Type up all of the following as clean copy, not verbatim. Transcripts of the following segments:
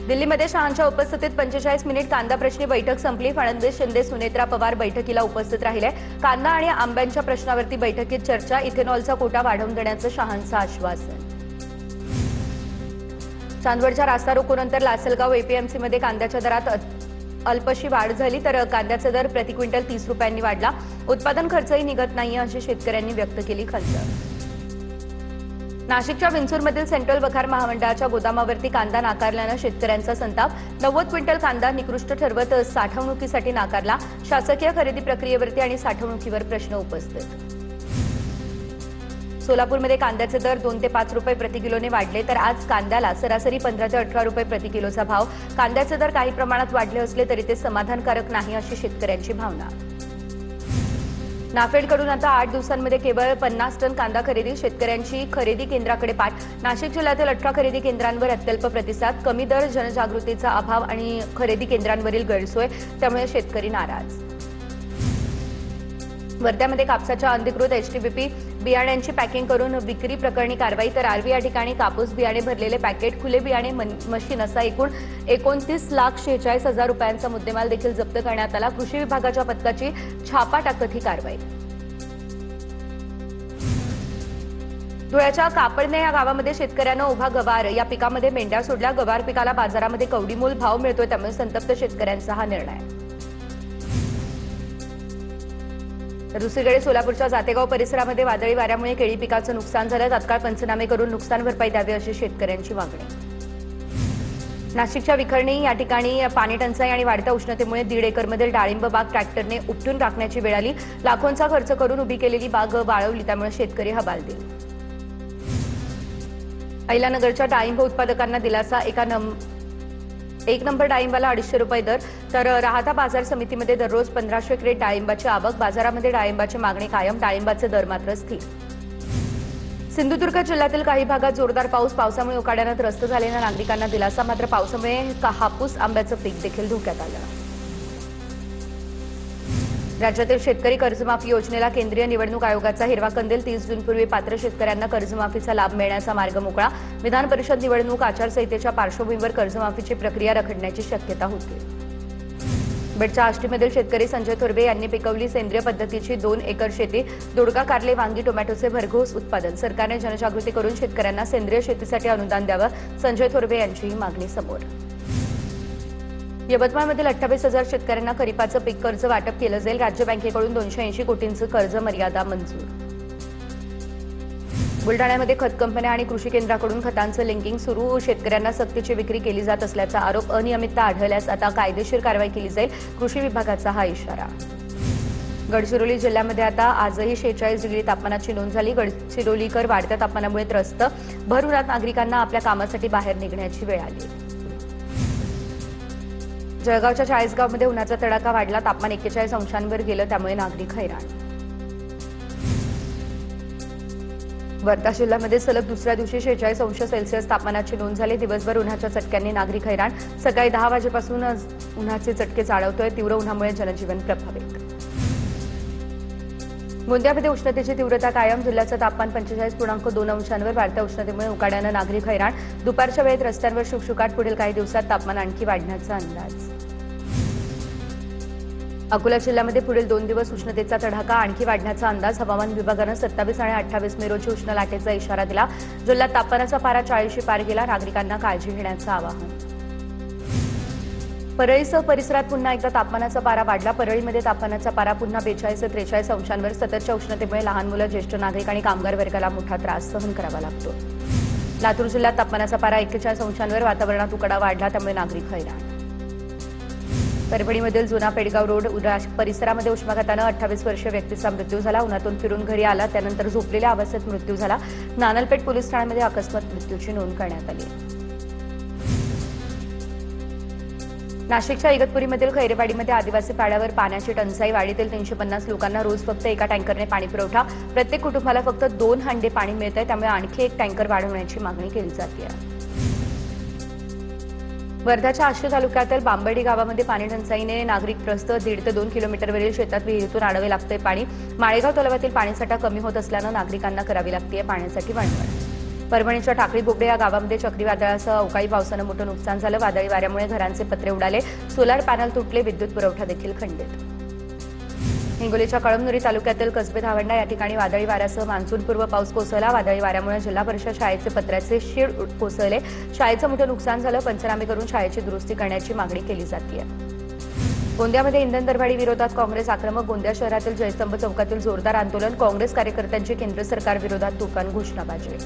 दिल्लीमध्ये शहांच्या उपस्थितीत 45 मिनिट कांदा प्रश्नी बैठक संपली। फडणवीस, शिंदे, सुनेत्रा पवार बैठकीला उपस्थित राहिले। कांदा आणि आंब्यांच्या प्रश्नावरती बैठकीत चर्चा। इथेनॉलचा कोटा वाढवून देण्याचं शहांचं आश्वासन। चांदवडच्या रास्ता रोकोनंतर लासलगाव एपीएमसीमध्ये कांद्याच्या दरात अल्पशी वाढ झाली, तर कांद्याचा दर प्रति क्विंटल 30 रुपयांनी वाढला। उत्पादन खर्चही निघत नाही अशी शेतकऱ्यांनी व्यक्त केली खंत। नाशिकच्या विंचूरमधील सेंट्रल वखार महामंडळाच्या गोदामावरती कांदा नाकारल्यानं शेतकऱ्यांचा संताप। 90 क्विंटल कांदा निकृष्ट ठरवत साठवणुकीसाठी नाकारला। शासकीय खरेदी प्रक्रियेवरती आणि साठवणुकीवर प्रश्न उपस्थित। सोलापूरमध्ये कांद्याचे दर 2 ते 5 रुपये प्रति किलोने वाढले, तर आज कांद्याला सरासरी 15 ते 18 रुपये प्रति किलोचा भाव। कांद्याचे दर काही प्रमाणात वाढले असले तरी ते समाधानकारक नाही अशी शेतकऱ्यांची भावना। नाफेडकडून आता 8 दिवसांमध्ये केवळ 50 टन कांदा खरेदी। शेतकऱ्यांची खरेदी केंद्राकडे पाठ। नाशिक जिल्ह्यातील 18 खरेदी केंद्रांवर अत्यल्प प्रतिसाद। कमी दर, जनजागृतीचा अभाव आणि खरेदी केंद्रांवरील गैरसोय, त्यामुळे शेतकरी नाराज। वर्ध्यामध्ये कापसाच्या अनधिकृत एचटीबीपी बियाण्यांची पॅकिंग करून विक्री प्रकरणी कारवाई, तर आर्वी या ठिकाणी कापूस बियाणे भरलेले पॅकेट, खुले बियाणे मशीन असा एकूण 29,46,000 रुपयांचा मुद्देमाल देखील जप्त करण्यात आला। कृषी विभागाच्या पथकाची छापा टाकत ही कारवाई। धुळ्याच्या कापडणे या गावामध्ये शेतकऱ्यांना उभा गवार या पिकामध्ये मेंढ्या सोडल्या। गवार पिकाला बाजारामध्ये कवडीमोल भाव मिळतोय, त्यामुळे संतप्त शेतकऱ्यांचा हा निर्णय। तर दुसरीकडे सोलापूरच्या जातेगाव परिसरामध्ये वादळी वाऱ्यामुळे केळी पिकाचं नुकसान झालं। तात्काळ पंचनामे करून नुकसान भरपाई द्यावी अशी शेतकऱ्यांची मागणी। नाशिकच्या विखर्णी या ठिकाणी पाणी टंचाई आणि वाढत्या उष्णतेमुळे 1.5 एकरमधील डाळिंब बाग ट्रॅक्टरने उपटून टाकण्याची वेळ आली। लाखोंचा खर्च करून उभी केलेली बाग वाळवली, त्यामुळे शेतकरी हबालदिल। अहिल्यानगरच्या डाळिंब उत्पादकांना दिलासा। एक नंबर डाळिंबाला 250 रुपये दर, तर राहता बाजार समितीमध्ये दररोज 1500 क्रेट डाळिंबाची आवक। बाजारामध्ये डाळिंबाची मागणी कायम, डाळिंबाचे दर मात्र स्थिर। सिंधुदुर्ग जिल्ह्यातील काही भागात जोरदार पावसामुळे उकाड्यानं त्रस्त झालेल्या नागरिकांना दिलासा। मात्र पावसामुळे हापूस आंब्याचं पीक देखील धोक्यात आलं। राज्यातील शेतकरी कर्जमाफी योजनेला केंद्रीय निवडणूक आयोगाचा हिरवा कंदील। 30 जूनपूर्वी पात्र शेतकऱ्यांना कर्जमाफीचा लाभ मिळण्याचा मार्ग मोकळा। विधान परिषद निवडणूक आचारसंहितेच्या पार्श्वभूमीवर कर्जमाफीची प्रक्रिया रखडण्याची शक्यता होती। बेडच्या आष्टीमधील शेतकरी संजय थोरवे यांनी पिकवली सेंद्रिय पद्धतीची 2 एकर शेती। दोडका, कारले, वांगी, टोमॅटोचे भरघोस उत्पादन। सरकारने जनजागृती करून शेतकऱ्यांना सेंद्रिय शेतीसाठी अनुदान द्यावं, संजय थोरवे यांची ही मागणी समोर। यवतमाळमधील 28,000 शेतकऱ्यांना खरीपाचं पीक कर्ज वाटप केलं जाईल। राज्य बँकेकडून 280 कोटींचं कर्ज मर्यादा मंजूर। बुलढाण्यामध्ये खत कंपन्या आणि कृषी केंद्राकडून खतांचं लिंकिंग सुरू। शेतकऱ्यांना सक्तीची विक्री केली जात असल्याचा आरोप। अनियमितता आढळल्यास आता कायदेशीर कारवाई केली जाईल, कृषी विभागाचा हा इशारा। गडचिरोली जिल्ह्यामध्ये आता आजही 46 डिग्री तापमानाची नोंद झाली। गडचिरोलीकर वाढत्या तापमानामुळे त्रस्त। भर उन्हात नागरिकांना आपल्या कामासाठी बाहेर निघण्याची वेळ आली। जळगावच्या चाळीसगावमध्ये उन्हाचा तडाखा वाढला। तापमान 41 अंशांवर गेलं, त्यामुळे नागरिक हैराण। वर्धा जिल्ह्यामध्ये सलग दुसऱ्या दिवशी 46 अंश सेल्सिअस तापमानाची नोंद झाली। दिवसभर उन्हाच्या चटक्यांनी नागरिक हैराण। सकाळी 10 वाजेपासून उन्हाचे चटके जाणवतोय। तीव्र उन्हामुळे जनजीवन प्रभावित। गोंदियामध्ये उष्णतेची तीव्रता कायम। जिल्ह्याचं तापमान 45.2 अंशांवर। वाढत्या उष्णतेमुळे उकाड्यानं नागरिक हैराण। दुपारच्या वेळेत रस्त्यांवर शुकशुकाट। पुढील काही दिवसात तापमान आणखी वाढण्याचा अंदाज। अकोला जिल्ह्यामध्ये पुढील 2 दिवस उष्णतेचा तडाखा आणखी वाढण्याचा अंदाज। हवामान विभागानं 27 आणि 28 मे रोजी उष्ण लाटेचा इशारा दिला। जिल्ह्यात तापमानाचा पारा 40शी पार गेला। नागरिकांना काळजी घेण्याचं आवाहन। परळीसह परिसरात पुन्हा एकदा तापमानाचा पारा वाढला। परळीमध्ये तापमानाचा पारा पुन्हा 42 ते 43 अंशांवर। सततच्या उष्णतेमुळे लहान मुलं, ज्येष्ठ नागरिक आणि कामगार वर्गाला मोठा त्रास सहन करावा लागतो। लातूर जिल्ह्यात तापमानाचा पारा 41 अंशांवर। वातावरणात उकाडा वाढला, त्यामुळे नागरिक हैराण। परभणीमधील जुना पेडगाव रोड परिसरामध्ये उष्माघातानं 28 वर्षीय व्यक्तीचा मृत्यू झाला। उन्हातून फिरून घरी आला, त्यानंतर झोपलेल्या अवस्थेत मृत्यू झाला। नानलपेठ पोलीस ठाण्यामध्ये अकस्मात मृत्यूची नोंद करण्यात आली। नाशिकच्या इगतपुरीमधील खैरेवाडीमध्ये आदिवासी पाड्यावर पाण्याची टंचाई। वाडीतील 350 लोकांना रोज फक्त एका टँकरने पाणी पुरवठा। प्रत्येक कुटुंबाला फक्त 2 हंडे पाणी मिळतंय, त्यामुळे आणखी एक टँकर वाढवण्याची मागणी केली जाते। वर्ध्याच्या आष्टी तालुक्यातील बांबर्डी गावामध्ये पाणी टंचाईने नागरिक त्रस्त। 1.5 ते 2 किलोमीटरवरील शेतात विहिरीतून आणावे लागते पाणी। माळेगाव तलावातील पाणीसाठा कमी होत असल्यानं नागरिकांना करावी लागते पाण्यासाठी वणवण। परभणीच्या टाकळी बोबडे या गावामध्ये चक्रीवादळासह अवकाळी पावसानं मोठं नुकसान झालं। वादळी वाऱ्यामुळे घरांचे पत्रे उडाले, सोलार पॅनल तुटले, विद्युत पुरवठा देखील खंडित। हिंगोलीच्या कळमनुरी तालुक्यातील कसबे धावंडा या ठिकाणी वादळी वाऱ्यासह मान्सूनपूर्व पाऊस कोसळला। वादळी वाऱ्यामुळे जिल्हा परिषद शाळेचे पत्र्याचे शेड कोसळले, शाळेचं मोठं नुकसान झालं। पंचनामे करून शाळेची दुरुस्ती करण्याची मागणी केली जाते। गोंदियामध्ये इंधन दरवाढी विरोधात काँग्रेस आक्रमक। गोंदिया शहरातील जयस्तंभ चौकातील जोरदार आंदोलन, काँग्रेस कार्यकर्त्यांची केंद्र सरकार विरोधात तुफान घोषणाबाजी।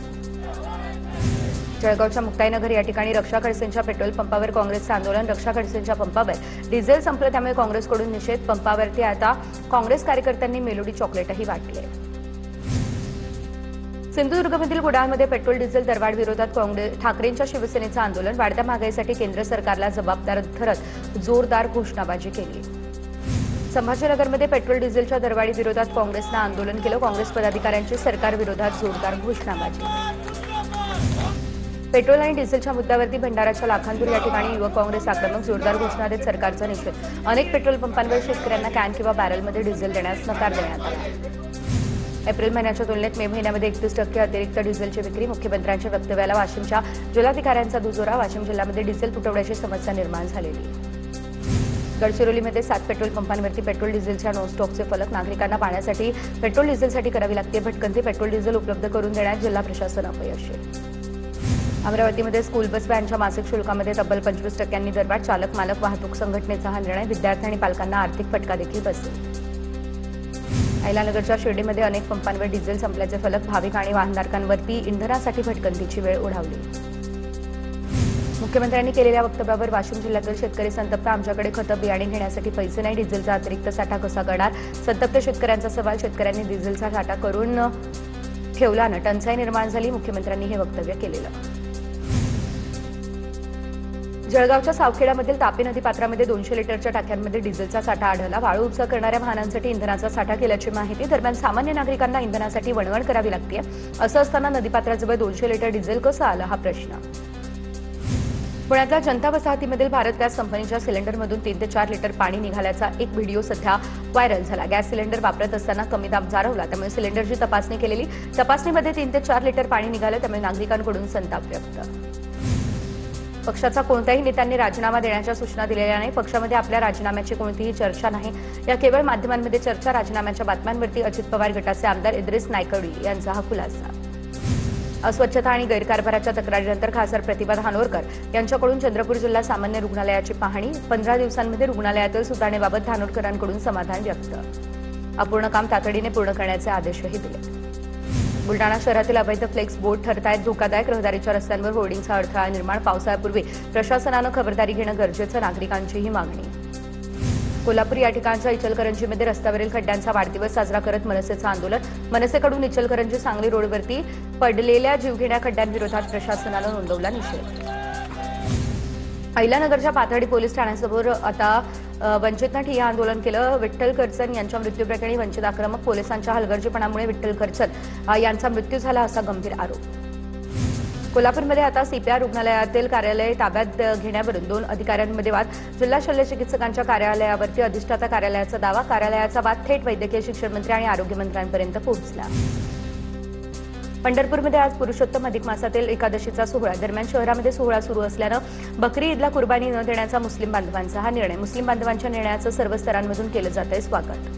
जळगावच्या मुक्ताईनगर या ठिकाणी रक्षा खडसेंच्या पेट्रोल पंपावर काँग्रेसचं आंदोलन। रक्षा खडसेंच्या पंपावर डिझेल संपलं, त्यामुळे काँग्रेसकडून निषेध। पंपावरती आता काँग्रेस कार्यकर्त्यांनी मेलोडी चॉकलेटही वाटले। सिंधुदुर्गमधील कुडाळमध्ये पेट्रोल डिझेल दरवाढ विरोधात ठाकरेंच्या शिवसेनेचं आंदोलन। वाढत्या महागाईसाठी केंद्र सरकारला जबाबदार धरत जोरदार घोषणाबाजी केली। संभाजीनगरमध्ये पेट्रोल डिझेलच्या दरवाढी विरोधात काँग्रेसनं आंदोलन केलं। काँग्रेस पदाधिकाऱ्यांची सरकार विरोधात जोरदार घोषणाबाजी। पेट्रोल आणि डिझेलच्या मुद्द्यावरती भंडाराच्या लाखांदूर या ठिकाणी युवक काँग्रेस आक्रमक। जोरदार घोषणा देत सरकारचा निषेध। अनेक पेट्रोल पंपांवर शेतकऱ्यांना कॅन किंवा बॅरलमध्ये डिझेल देण्यास नकार देण्यात आला। एप्रिल महिन्याच्या तुलनेत मे महिन्यामध्ये 31% अतिरिक्त डिझेलची विक्री। मुख्यमंत्र्यांच्या वक्तव्याला वाशिमच्या जिल्हाधिकाऱ्यांचा दुजोरा। वाशिम जिल्ह्यामध्ये डिझेल तुटवड्याची समस्या निर्माण झालेली। गडचिरोलीमध्ये 7 पेट्रोल पंपांवरती पेट्रोल डिझेलच्या नो स्टॉकचे फलक। नागरिकांना पाण्यासाठी पेट्रोल डिझेलसाठी करावी लागते भटकंती। पेट्रोल डिझेल उपलब्ध करून देण्यात जिल्हा प्रशासन अपयशी। अमरावतीमध्ये स्कूल बस व्हॅनच्या मासिक शुल्कामध्ये तब्बल 25% दरवाढ। चालक मालक वाहतूक संघटनेचा हा निर्णय। विद्यार्थी आणि पालकांना आर्थिक फटका देखील बसेल। अहिलानगरच्या शिर्डीमध्ये अनेक पंपांवर डिझेल संपल्याचे फलक। भाविक आणि वाहनधारकांवरती इंधनासाठी भटकंतीची वेळ ओढावली। मुख्यमंत्र्यांनी केलेल्या वक्तव्यावर वाशिम जिल्ह्यातील शेतकरी संतप्त। आमच्याकडे खतं बियाणे घेण्यासाठी पैसे नाही, डिझेलचा अतिरिक्त साठा कसा करणार? संतप्त शेतकऱ्यांचा सवाल। शेतकऱ्यांनी डिझेलचा साठा करून ठेवल्यानं टंचाई निर्माण झाली। मुख्यमंत्र्यांनी हे वक्तव्य केलेलं। जळगावच्या सावखेडामधील तापी नदी पात्रामध्ये 200 लिटरच्या टाक्यांमध्ये डिझेलचा साठा आढळला। वाळू उपसा करणाऱ्या वाहनांसाठी इंधनाचा साठा केल्याची माहिती। दरम्यान सामान्य नागरिकांना इंधनासाठी वणवण करावी लागते। असं असताना नदीपात्राजवळ 200 लिटर डिझेल कसं आलं हा प्रश्न। पुण्यातल्या जनता वसाहतीमधील भारत गॅस कंपनीच्या सिलेंडरमधून 3 ते 4 लिटर पाणी निघाल्याचा एक व्हिडिओ सध्या व्हायरल झाला। गॅस सिलेंडर वापरत असताना कमी दाब जाणवला, त्यामुळे सिलेंडरची तपासणी केलेली। तपासणीमध्ये 3 ते 4 लिटर पाणी निघालं, त्यामुळे नागरिकांकडून संताप व्यक्त। पक्षाचा कोणत्याही नेत्यांनी राजीनामा देण्याच्या सूचना दिलेल्या नाही। पक्षामध्ये आपल्या राजीनाम्याची कोणतीही चर्चा नाही, या केवळ माध्यमांमध्ये चर्चा। राजीनाम्याच्या बातम्यांवरती अजित पवार गटाचे आमदार इद्रिस नायकवडी यांचा हा खुलासा। अस्वच्छता आणि गैरकारभाराच्या तक्रारीनंतर खासदार प्रतिभा धानोरकर यांच्याकडून चंद्रपूर जिल्हा सामान्य रुग्णालयाची पाहणी। 15 दिवसांमध्ये रुग्णालयातील सुधारणेबाबत धानोरकरांकडून समाधान व्यक्त। अपूर्ण काम तातडीने पूर्ण करण्याचे आदेशही दिले। बुलडाणा शहरातील अवैध फ्लेक्स बोर्ड ठरतायत धोकादायक। रहदारीच्या रस्त्यांवर होर्डिंगचा अडथळा निर्माण। पावसाळ्यापूर्वी प्रशासनानं खबरदारी घेणं गरजेचं, नागरिकांचीही मागणी। कोल्हापूर या ठिकाणच्या इचलकरंजीमध्ये रस्त्यावरील खड्ड्यांचा वाढदिवस साजरा करत मनसेचं आंदोलन। मनसेकडून इचलकरंजी सांगली रोडवरती पडलेल्या जीवघेण्या खड्ड्यांविरोधात प्रशासनानं नोंदवला निषेध। अहिलानगरच्या पाथर्डी पोलीस ठाण्यासमोर आता वंचितनं ठिय्या आंदोलन केलं। विठ्ठल खर्चन यांच्या मृत्यूप्रकरणी वंचित आक्रमक। पोलिसांच्या हलगर्जीपणामुळे विठ्ठल खर्चन यांचा मृत्यू झाला असा गंभीर आरोप। कोल्हापूरमध्ये आता सीपीआर रुग्णालयातील कार्यालय ताब्यात घेण्यावरून 2 अधिकाऱ्यांमध्ये वाद। जिल्हा शल्य चिकित्सकांच्या कार्यालयावरती अधिष्ठाता कार्यालयाचा दावा। कार्यालयाचा वाद थेट वैद्यकीय शिक्षण मंत्री आणि आरोग्यमंत्र्यांपर्यंत पोहोचला। पंढरपूरमध्ये आज पुरुषोत्तम अधिक मासातील एकादशीचा सोहळा। दरम्यान शहरामध्ये सोहळा सुरू असल्यानं बकरी ईदला कुर्बानी न देण्याचा मुस्लिम बांधवांचा हा निर्णय। मुस्लिम बांधवांच्या निर्णयाचं सर्व स्तरांमधून केलं जातंय स्वागत।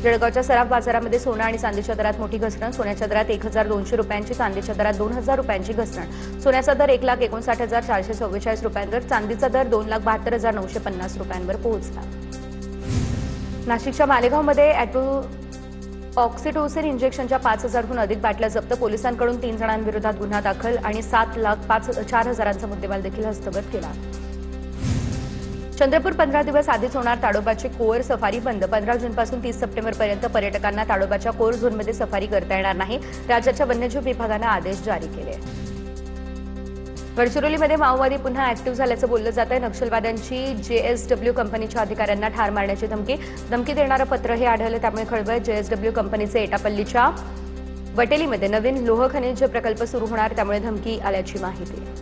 जळगावच्या सराफ बाजारामध्ये सोनं आणि चांदीच्या दरात मोठी घसरण। सोन्याच्या दरात 1200 रुपयांची, चांदीच्या दरात 2000 रुपयांची घसरण। सोन्याचा दर 1,59,444 रुपयांवर, चांदीचा दर 2,72,950 रुपयांवर पोहोचला। नाशिकच्या मालेगावमध्ये ऑक्सिटोसिन इंजेक्शनच्या 5,000हून अधिक बाटल्या जप्त। पोलिसांकडून 3 जणांविरोधात गुन्हा दाखल आणि 7,04,000चा मुद्देमाल देखील हस्तगत केला। चंद्रपूर 15 दिवस आधीच होणार ताडोबाची कोअर सफारी बंद। 15 जूनपासून 30 सप्टेंबरपर्यंत पर्यटकांना ताडोबाच्या कोअर झोनमध्ये सफारी करता येणार नाही। राज्याच्या वन्यजीव विभागानं आदेश जारी केले। गडचिरोलीमध्ये माओवादी पुन्हा ऍक्टिव्ह झाल्याचं बोललं जात आहे। नक्षलवाद्यांची JSW कंपनीच्या अधिकाऱ्यांना ठार मारण्याची धमकी देणारं पत्र हे आढळलं, त्यामुळे खळबळ। JSW कंपनीचे एटापल्लीच्या वटेलीमध्ये नवीन लोह खनिज प्रकल्प सुरू होणार, त्यामुळे धमकी आल्याची माहिती।